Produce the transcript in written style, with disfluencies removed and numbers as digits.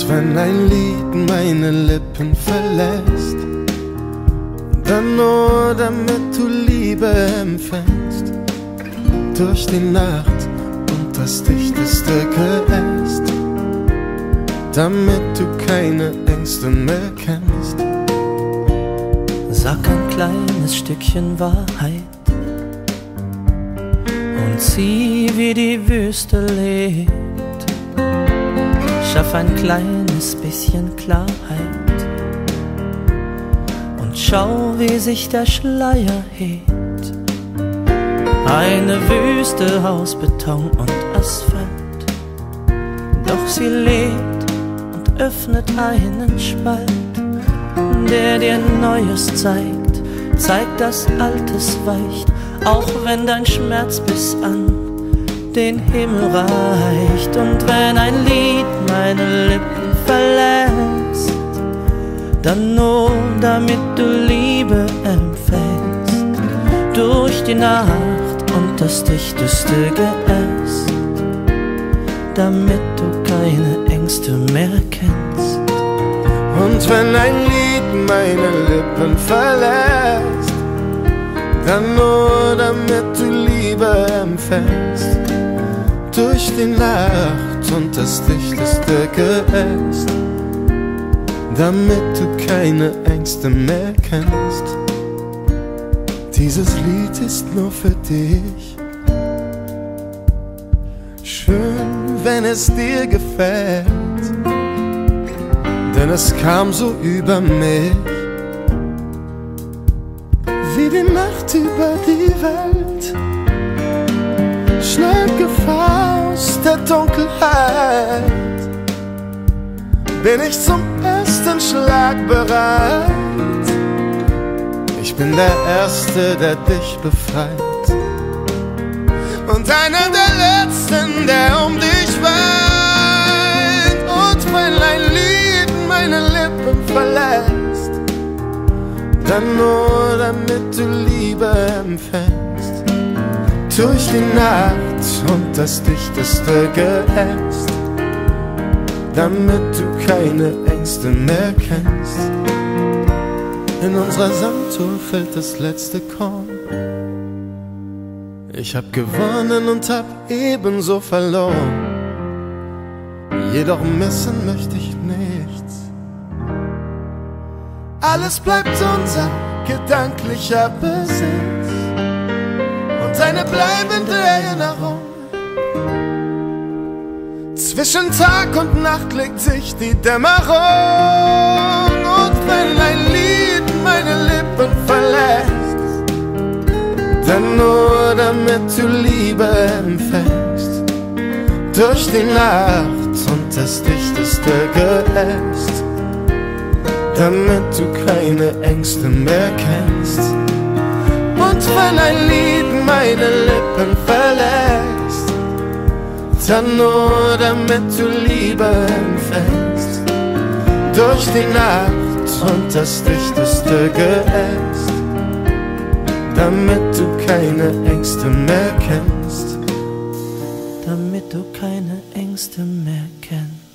wenn ein Lied meine Lippen verlässt, dann nur damit du Liebe empfängst, durch die Nacht und das dichteste Geäst, damit du keine Ängste mehr kennst. Sag ein kleines Stückchen Wahrheit und sieh, wie die Wüste lebt. Schaff ein kleines bisschen Klarheit und schau, wie sich der Schleier hebt. Eine Wüste aus Beton und Asphalt, doch sie lebt und öffnet einen Spalt, der dir Neues zeigt, zeigt, dass Altes weicht, auch wenn dein Schmerz bis an den Himmel reicht. Und wenn ein Lied meine Lippen verlässt, dann nur damit du Liebe empfängst, durch die Nacht und das dichteste Geäst, damit du keine Ängste mehr kennst. Und wenn ein Lied meine Lippen verlässt, dann nur damit du Liebe empfängst, durch die Nacht und das dichteste Geäst, damit du keine Ängste mehr kennst. Dieses Lied ist nur für dich. Schön, wenn es dir gefällt, denn es kam so über mich, wie die Nacht über die Welt. Schnell aus der Dunkelheit bin ich zum ersten Schlag bereit. Ich bin der Erste, der dich befreit, und einer der Letzten, der um dich weint. Und wenn ein Lied meine Lippen verlässt, dann nur damit du Liebe empfängst, durch die Nacht und das dichteste Geäst, damit du keine Ängste mehr kennst. In unserer Sanduhr fällt das letzte Korn. Ich hab gewonnen und hab ebenso verloren, jedoch missen möchte ich nichts. Alles bleibt unser gedanklicher Besitz und eine bleibende Erinnerung. Zwischen Tag und Nacht legt sich die Dämmerung. Und wenn ein Lied meine Lippen verlässt, dann nur damit du Liebe empfängst, durch die Nacht und das dichteste Geäst, damit du keine Ängste mehr kennst. Und wenn ein Lied meine Lippen verlässt, dann nur damit du Liebe empfängst, durch die Nacht und das dichteste Geäst, damit du keine Ängste mehr kennst. Damit du keine Ängste mehr kennst.